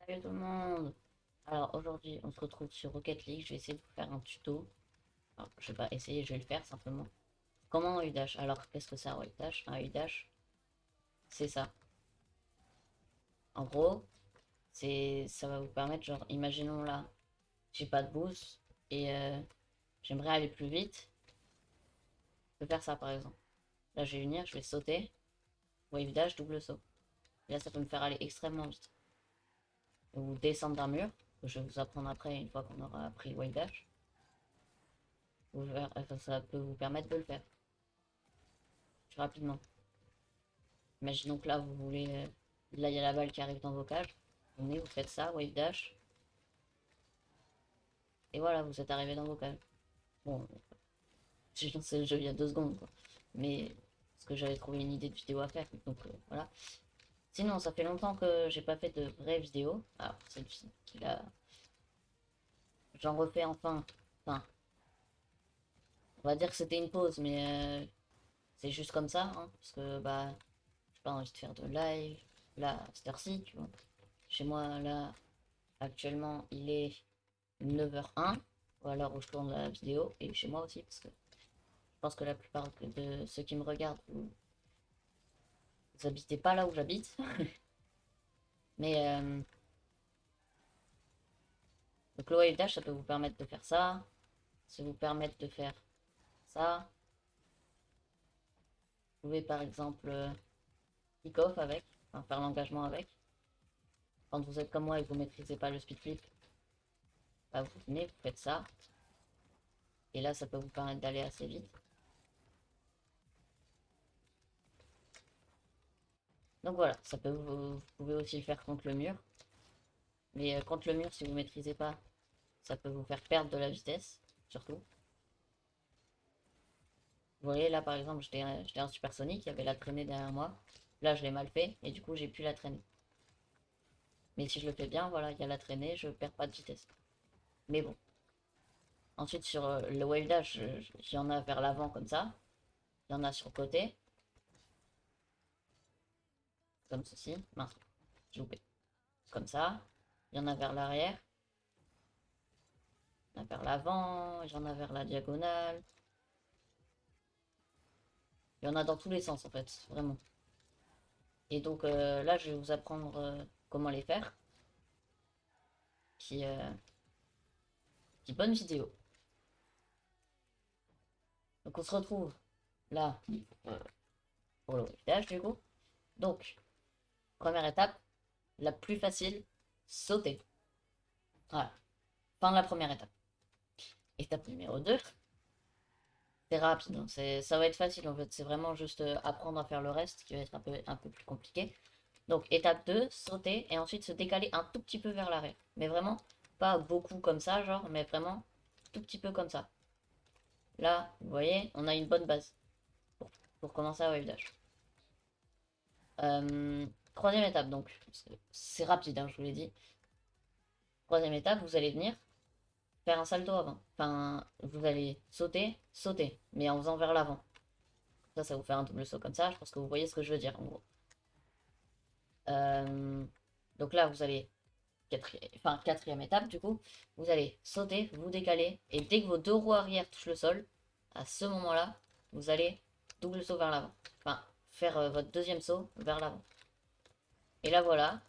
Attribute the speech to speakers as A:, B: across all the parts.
A: Salut tout le monde! Alors aujourd'hui on se retrouve sur Rocket League, je vais essayer de vous faire un tuto. Alors, je vais pas essayer, je vais le faire simplement. Comment un U-Dash? Alors qu'est-ce que c'est un U-Dash? Un U-Dash, c'est ça. En gros, ça va vous permettre, genre, imaginons là, j'ai pas de boost et j'aimerais aller plus vite. Je peux faire ça par exemple. Là je vais venir, je vais sauter, wave dash, double saut. Et là ça peut me faire aller extrêmement vite. Ou descendre d'un mur, que je vais vous apprendre après une fois qu'on aura appris wave dash. Ça peut vous permettre de le faire plus rapidement. Imaginons que là, vous voulez. Là, il y a la balle qui arrive dans vos cages. Vous venez, vous faites ça, wave dash. Et voilà, vous êtes arrivé dans vos cages. Bon, j'ai lancé le jeu il y a 2 secondes, quoi. Mais parce que j'avais trouvé une idée de vidéo à faire. Donc voilà. Sinon, ça fait longtemps que j'ai pas fait de vraie vidéo. Alors, celle-ci, là, j'en refais enfin. Enfin, on va dire que c'était une pause, mais c'est juste comme ça, hein, parce que bah, j'ai pas envie de faire de live. Là, à cette heure-ci, tu vois. Chez moi, là, actuellement, il est 9h01, ou à l'heure où je tourne la vidéo, et chez moi aussi, parce que je pense que la plupart de ceux qui me regardent, vous habitez pas là où j'habite. Mais donc le wave dash, ça peut vous permettre de faire ça, ça vous permettre de faire ça. Vous pouvez par exemple kick off avec, enfin faire l'engagement avec. Quand vous êtes comme moi et que vous maîtrisez pas le speed flip, bah, vous venez, vous faites ça, et là ça peut vous permettre d'aller assez vite. Donc voilà, vous pouvez aussi le faire contre le mur. Mais contre le mur, si vous maîtrisez pas, ça peut vous faire perdre de la vitesse, surtout. Vous voyez, là par exemple, j'étais un supersonique, il y avait la traînée derrière moi. Là, je l'ai mal fait, et du coup, j'ai plus la traînée. Mais si je le fais bien, voilà, il y a la traînée, je perds pas de vitesse. Mais bon. Ensuite, sur le wave dash, il y en a vers l'avant comme ça. Il y en a sur le côté, comme ceci. Mince, j'ai loupé. Comme ça. Il y en a vers l'arrière. Il y en a vers l'avant. Il y en a vers la diagonale. Il y en a dans tous les sens, en fait, vraiment. Et donc là, je vais vous apprendre comment les faire. Qui, qui bonne vidéo. Donc on se retrouve là pour le village du coup. Donc, première étape, la plus facile, sauter. Voilà, fin de la première étape. Étape numéro 2, c'est rapide, hein. Ça va être facile en fait. C'est vraiment juste apprendre à faire le reste qui va être un peu plus compliqué. Donc étape 2, sauter et ensuite se décaler un tout petit peu vers l'arrière. Mais vraiment, pas beaucoup comme ça, genre, mais vraiment tout petit peu comme ça. Là, vous voyez, on a une bonne base pour commencer à wave dash. Troisième étape, donc, c'est rapide, hein, je vous l'ai dit. Troisième étape, vous allez venir faire un salto avant. Enfin, vous allez sauter, sauter, mais en faisant vers l'avant. Ça vous fait un double saut comme ça. Je pense que vous voyez ce que je veux dire, en gros. Euh, donc là, vous allez, quatrième étape, du coup, vous allez sauter, vous décaler, et dès que vos deux roues arrière touchent le sol, à ce moment-là, vous allez double saut vers l'avant. Enfin, faire votre deuxième saut vers l'avant. Et là, voilà,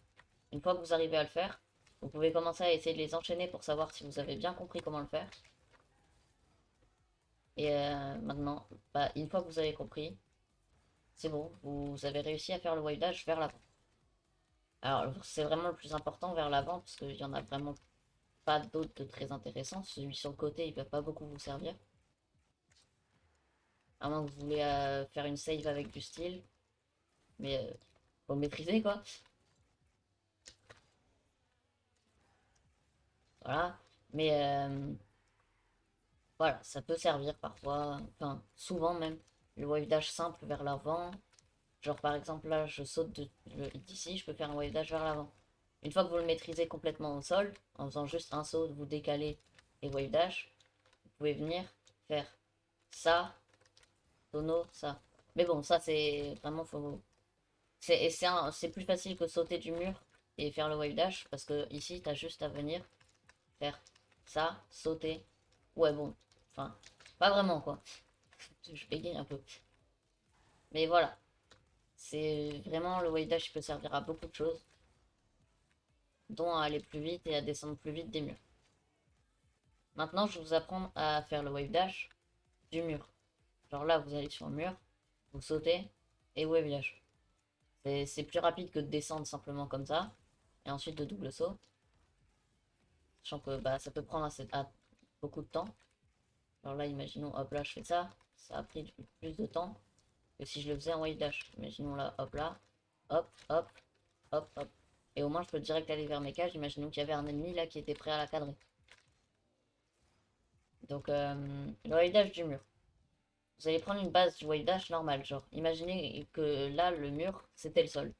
A: une fois que vous arrivez à le faire, vous pouvez commencer à essayer de les enchaîner pour savoir si vous avez bien compris comment le faire. Et maintenant, bah, une fois que vous avez compris, c'est bon, vous avez réussi à faire le wave dash vers l'avant. Alors, c'est vraiment le plus important vers l'avant, parce qu'il y en a vraiment pas d'autres de très intéressants. Celui sur le côté, il peut pas beaucoup vous servir. À moins que vous voulez faire une save avec du style. Mais faut maîtriser, quoi. Voilà. Mais voilà, ça peut servir parfois. Enfin, souvent même. Le wave dash simple vers l'avant. Genre par exemple là, je saute d'ici, je peux faire un wave dash vers l'avant. Une fois que vous le maîtrisez complètement au sol, en faisant juste un saut, vous décalez et wave dash, vous pouvez venir faire ça, tonneau, ça. Mais bon, ça c'est vraiment faux. C'est plus facile que sauter du mur. et faire le wave dash, parce que ici, t'as juste à venir faire ça, sauter. Ouais, bon, enfin, pas vraiment, quoi. Je bégaye un peu. Mais voilà, c'est vraiment le wave dash, il peut servir à beaucoup de choses, dont à aller plus vite et à descendre plus vite des murs. Maintenant, je vais vous apprendre à faire le wave dash du mur. Genre là, vous allez sur le mur, vous sautez et wave dash. C'est plus rapide que de descendre simplement comme ça. Et ensuite de double saut. Sachant que bah, ça peut prendre beaucoup de temps. Alors là, imaginons, hop là, je fais ça. Ça a pris plus de temps que si je le faisais en wave dash. Imaginons là, hop, hop, hop, hop. Et au moins, je peux direct aller vers mes cages. Imaginons qu'il y avait un ennemi là qui était prêt à la cadrer. Donc, le wave dash du mur. Vous allez prendre une base du wave dash normal. Genre, imaginez que là, le mur, c'était le sol.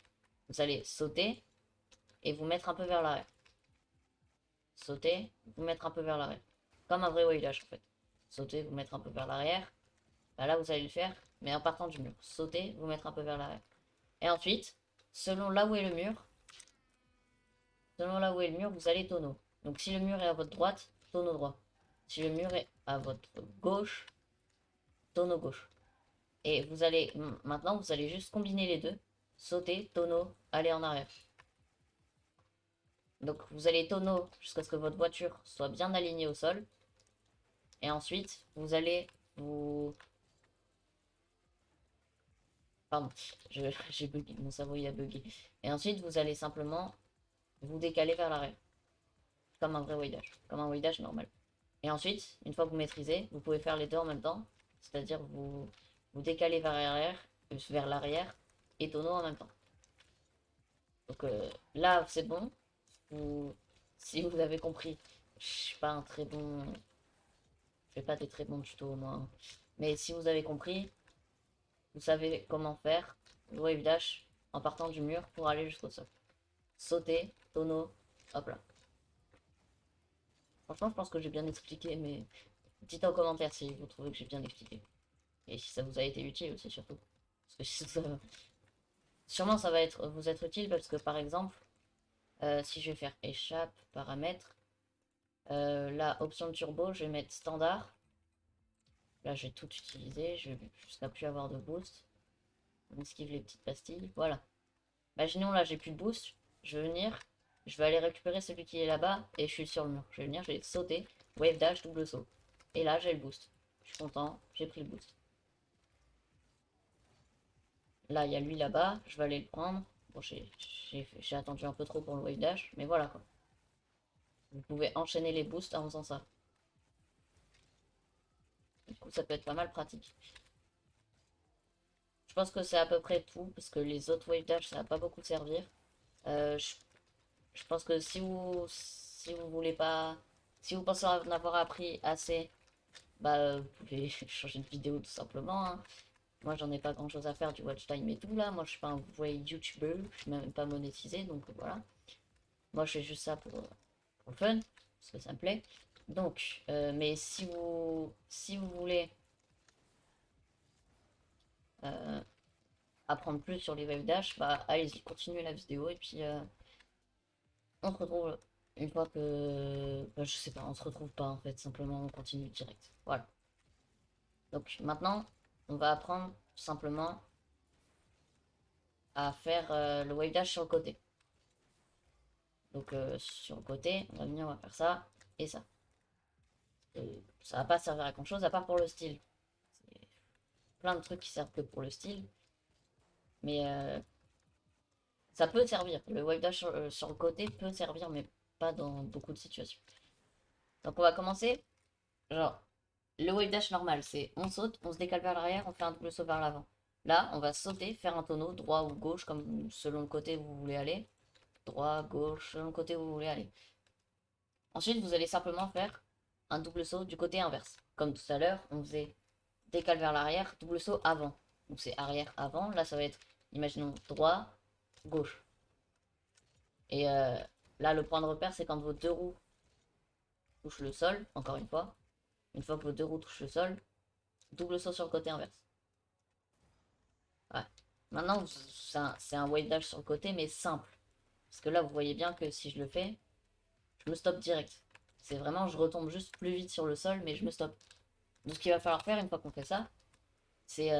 A: Vous allez sauter et vous mettre un peu vers l'arrière. Sauter, vous mettre un peu vers l'arrière. Comme un vrai wave dash en fait. Sauter, vous mettre un peu vers l'arrière. Bah, là, vous allez le faire, mais en partant du mur. Sauter, vous mettre un peu vers l'arrière. Et ensuite, selon là où est le mur, vous allez tonneau. Donc si le mur est à votre droite, tonneau droit. Si le mur est à votre gauche, tonneau gauche. Et vous allez, maintenant, vous allez juste combiner les deux. Sauter, tonneau, aller en arrière. Donc vous allez tonneau jusqu'à ce que votre voiture soit bien alignée au sol. Et ensuite, vous allez vous... Pardon, j'ai bugué, mon cerveau il a bugué. Et ensuite, vous allez simplement vous décaler vers l'arrière. Comme un vrai wave dash. Comme un wave dash normal. Et ensuite, une fois que vous maîtrisez, vous pouvez faire les deux en même temps. C'est-à-dire vous décaler vers l'arrière et tonneau en même temps. Donc là, c'est bon. Si vous avez compris, je suis pas un très bon... Je fais pas des très bons tutos moi, hein. Mais si vous avez compris, vous savez comment faire le wave dash en partant du mur pour aller jusqu'au sol. Sauter, tonneau, hop là. Franchement, je pense que j'ai bien expliqué, mais dites en commentaire si vous trouvez que j'ai bien expliqué. Et si ça vous a été utile aussi, surtout. Parce que sûrement ça va vous être utile parce que par exemple, si je vais faire échappe, paramètres, la option turbo, je vais mettre standard. Là, je vais tout utiliser, je vais jusqu'à plus avoir de boost. On esquive les petites pastilles, voilà. Imaginons là, j'ai plus de boost, je vais venir, je vais aller récupérer celui qui est là-bas et je suis sur le mur. Je vais venir, je vais sauter, wave dash, double saut. Et là, j'ai le boost. Je suis content, j'ai pris le boost. Là, il y a lui là-bas, je vais aller le prendre. Bon, j'ai attendu un peu trop pour le wave dash, mais voilà quoi. Vous pouvez enchaîner les boosts en faisant ça. Du coup, ça peut être pas mal pratique. Je pense que c'est à peu près tout, parce que les autres wave dash, ça va pas beaucoup servir. Euh, je, je pense que si vous voulez pas, si vous pensez en avoir appris assez, bah vous pouvez changer de vidéo tout simplement, hein. Moi, j'en ai pas grand chose à faire du watch time et tout là. Moi, je suis pas un vrai YouTuber, je suis même pas monétisé, donc voilà. Moi, je fais juste ça pour le fun, parce que ça me plaît. Donc, mais si vous voulez euh, apprendre plus sur les wave dash, bah allez-y, continuez la vidéo et puis on se retrouve une fois que, bah, je sais pas, on se retrouve pas en fait, simplement on continue direct. Voilà. Donc maintenant, on va apprendre simplement à faire le wave dash sur le côté. Donc sur le côté, on va venir, on va faire ça et ça. Ça va pas servir à grand chose à part pour le style. C'est plein de trucs qui servent que pour le style. Mais ça peut servir. Le wave dash sur le côté peut servir, mais pas dans beaucoup de situations. Donc on va commencer. Genre, le wave dash normal, c'est on saute, on se décale vers l'arrière, on fait un double saut vers l'avant. Là, on va sauter, faire un tonneau, droit ou gauche, comme selon le côté où vous voulez aller. Droit, gauche, selon le côté où vous voulez aller. Ensuite, vous allez simplement faire un double saut du côté inverse. Comme tout à l'heure, on faisait décale vers l'arrière, double saut avant. Donc c'est arrière, avant. Là, ça va être, imaginons, droit, gauche. Et là, le point de repère, c'est quand vos deux roues touchent le sol, encore une fois. Une fois que vos deux roues touchent le sol, double saut sur le côté inverse. Ouais. Maintenant, c'est un wave dash sur le côté, mais simple. Parce que là, vous voyez bien que si je le fais, je me stoppe direct. C'est vraiment, je retombe juste plus vite sur le sol, mais je me stoppe. Donc ce qu'il va falloir faire une fois qu'on fait ça, c'est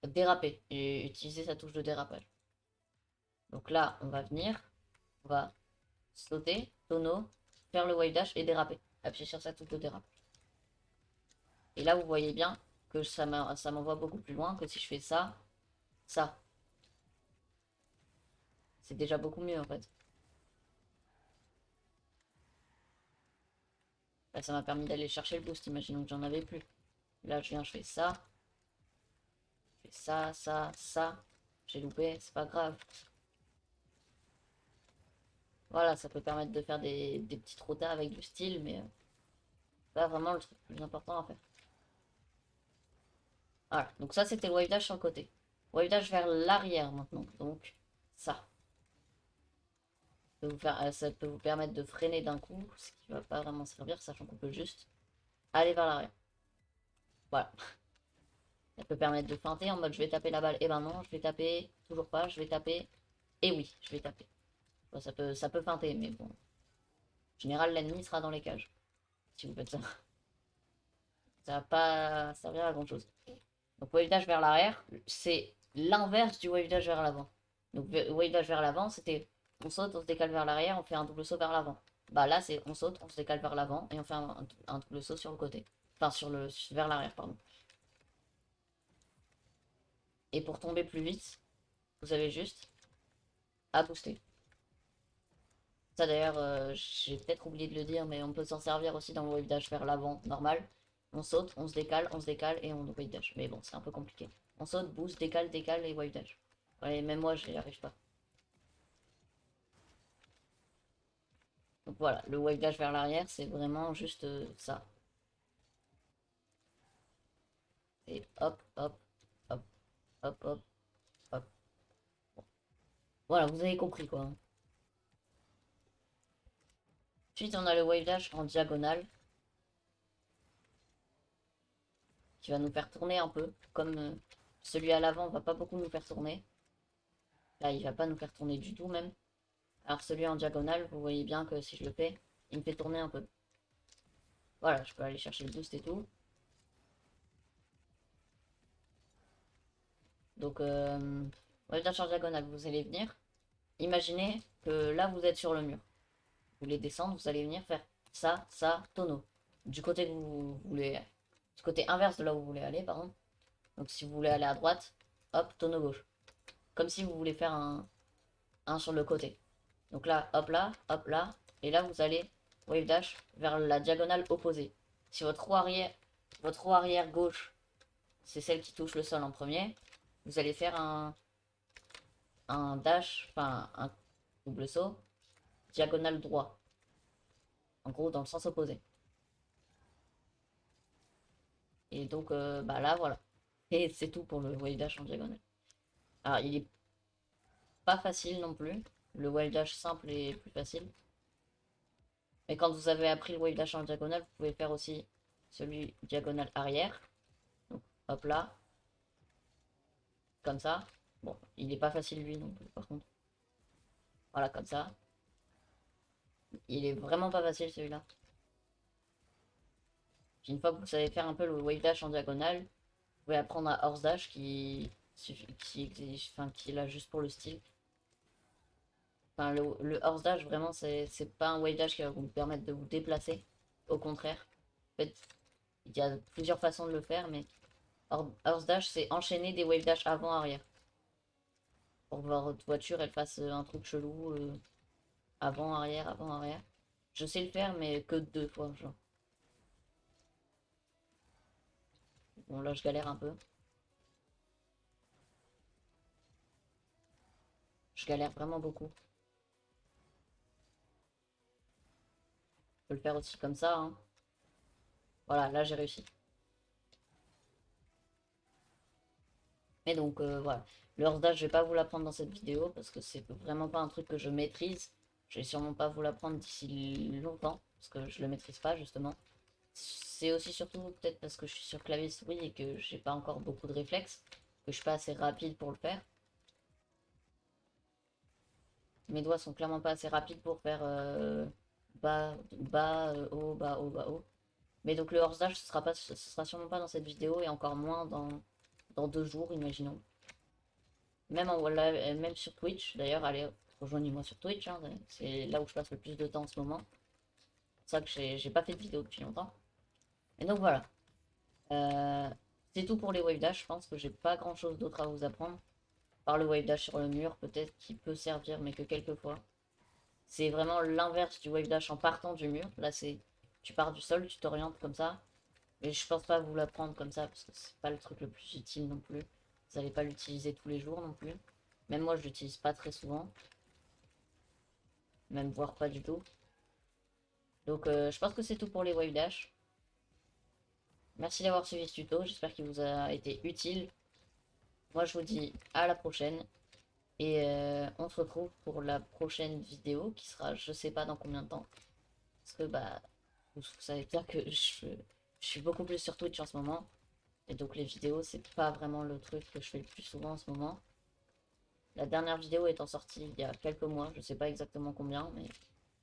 A: déraper et utiliser sa touche de dérapage. Donc là, on va venir, on va sauter, tonneau, faire le wave dash et déraper. Appuyer sur sa touche de dérapage. Et là, vous voyez bien que ça m'envoie beaucoup plus loin que si je fais ça, ça. C'est déjà beaucoup mieux en fait. Là, ça m'a permis d'aller chercher le boost, imaginons que j'en avais plus. Là, je viens, je fais ça. Je fais ça, ça, ça. J'ai loupé, c'est pas grave. Voilà, ça peut permettre de faire des petites rotas avec du style, mais pas vraiment le truc le plus important à faire. Voilà, donc ça c'était le wave dash sur le côté. Wave dash vers l'arrière maintenant, donc ça. Ça peut vous permettre de freiner d'un coup, ce qui va pas vraiment servir, sachant qu'on peut juste aller vers l'arrière. Voilà. Ça peut permettre de feinter en mode je vais taper la balle, et ben non, je vais taper, toujours pas, je vais taper, et oui, je vais taper. Bon, ça peut feinter, mais bon. En général, l'ennemi sera dans les cages, si vous faites ça. Ça va pas servir à grand chose. Donc wave dash vers l'arrière, c'est l'inverse du wave dash vers l'avant. Donc wave dash vers l'avant, c'était on saute, on se décale vers l'arrière, on fait un double saut vers l'avant. Bah là, c'est on saute, on se décale vers l'avant et on fait un double saut sur le côté. Enfin, vers l'arrière, pardon. Et pour tomber plus vite, vous avez juste à booster. Ça d'ailleurs, j'ai peut-être oublié de le dire, mais on peut s'en servir aussi dans le wave dash vers l'avant normal. On saute, on se décale et on wave dash. Mais bon, c'est un peu compliqué. On saute, boost, décale, décale et wave dash. Ouais, même moi, je n'y arrive pas. Donc voilà, le wave dash vers l'arrière, c'est vraiment juste ça. Et hop, hop, hop, hop, hop, hop. Voilà, vous avez compris quoi. Ensuite, on a le wave dash en diagonale qui va nous faire tourner un peu. Comme celui à l'avant va pas beaucoup nous faire tourner. Là, il va pas nous faire tourner du tout même. Alors celui en diagonale, vous voyez bien que si je le fais, il me fait tourner un peu. Voilà, je peux aller chercher le boost et tout. Donc, wave dash en diagonale, vous allez venir. Imaginez que là, vous êtes sur le mur. Vous voulez descendre, vous allez venir faire ça, ça, tonneau. Du côté que vous voulez, du côté inverse de là où vous voulez aller, pardon. Donc si vous voulez aller à droite, hop, tonneau gauche. Comme si vous voulez faire un sur le côté. Donc là, hop là, et là vous allez wave dash vers la diagonale opposée. Si votre roue arrière gauche, c'est celle qui touche le sol en premier, vous allez faire un dash, enfin un double saut, diagonale droit. En gros, dans le sens opposé. Et donc, bah là, voilà. Et c'est tout pour le wave dash en diagonale. Alors, il est pas facile non plus. Le wave dash simple est plus facile. Mais quand vous avez appris le wave dash en diagonale, vous pouvez faire aussi celui diagonale arrière. Donc, hop là. Comme ça. Bon, il est pas facile lui non plus, par contre. Voilà, comme ça. Il est vraiment pas facile celui-là. Puis une fois que vous savez faire un peu le wave dash en diagonale, vous pouvez apprendre à horse dash qui est là juste pour le style. Enfin, le horse dash, vraiment, c'est pas un wave dash qui va vous permettre de vous déplacer. Au contraire. En fait, il y a plusieurs façons de le faire, mais horse dash, c'est enchaîner des wave dash avant-arrière. Pour que votre voiture, elle fasse un truc chelou. Avant-arrière, avant-arrière. Je sais le faire, mais que 2 fois, genre. Bon, là, je galère un peu. Je galère vraiment beaucoup. Je peux le faire aussi comme ça, hein. Voilà, là, j'ai réussi. Mais donc, voilà. Le horse dash, je vais pas vous l'apprendre dans cette vidéo parce que c'est vraiment pas un truc que je maîtrise. Je vais sûrement pas vous l'apprendre d'ici longtemps parce que je le maîtrise pas, justement. C'est aussi surtout peut-être parce que je suis sur clavier souris et que j'ai pas encore beaucoup de réflexes, que je suis pas assez rapide pour le faire. Mes doigts sont clairement pas assez rapides pour faire bas, bas, haut, bas, haut, bas, haut. Mais donc le horse dash, ce sera sûrement pas dans cette vidéo et encore moins dans 2 jours, imaginons. Même, même sur Twitch, d'ailleurs, allez, rejoignez-moi sur Twitch, hein, c'est là où je passe le plus de temps en ce moment. C'est ça que j'ai pas fait de vidéo depuis longtemps. Et donc voilà. Euh, c'est tout pour les wave dash, je pense que j'ai pas grand chose d'autre à vous apprendre. Par le wave dash sur le mur, peut-être qui peut servir, mais que quelques fois. C'est vraiment l'inverse du wave dash en partant du mur. Là, c'est tu pars du sol, tu t'orientes comme ça. Mais je pense pas vous l'apprendre comme ça, parce que c'est pas le truc le plus utile non plus. Vous n'allez pas l'utiliser tous les jours non plus. Même moi, je l'utilise pas très souvent. Même voire pas du tout. Donc je pense que c'est tout pour les wave dash. Merci d'avoir suivi ce tuto, j'espère qu'il vous a été utile. Moi je vous dis à la prochaine. Et on se retrouve pour la prochaine vidéo qui sera je sais pas dans combien de temps. Parce que bah vous savez bien que je suis beaucoup plus sur Twitch en ce moment. Et donc les vidéos c'est pas vraiment le truc que je fais le plus souvent en ce moment. La dernière vidéo étant sortie il y a quelques mois, je sais pas exactement combien, mais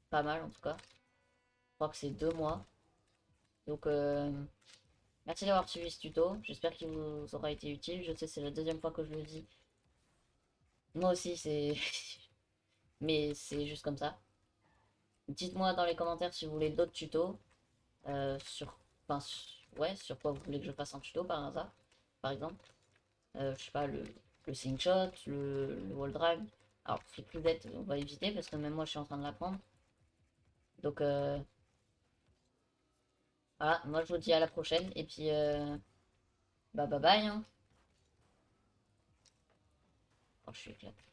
A: pas mal en tout cas. Je crois que c'est 2 mois. Donc merci d'avoir suivi ce tuto, j'espère qu'il vous aura été utile. Je sais c'est la deuxième fois que je le dis. Moi aussi c'est... mais c'est juste comme ça. Dites-moi dans les commentaires si vous voulez d'autres tutos. Sur... Enfin, ouais, sur quoi vous voulez que je fasse un tuto par hasard. Par exemple. Je sais pas, le slingshot, le wall drag. Alors, flip cloudette, on va éviter parce que même moi je suis en train de l'apprendre. Donc voilà, moi je vous dis à la prochaine. Et puis bah bye bye hein. Oh, je suis éclaté.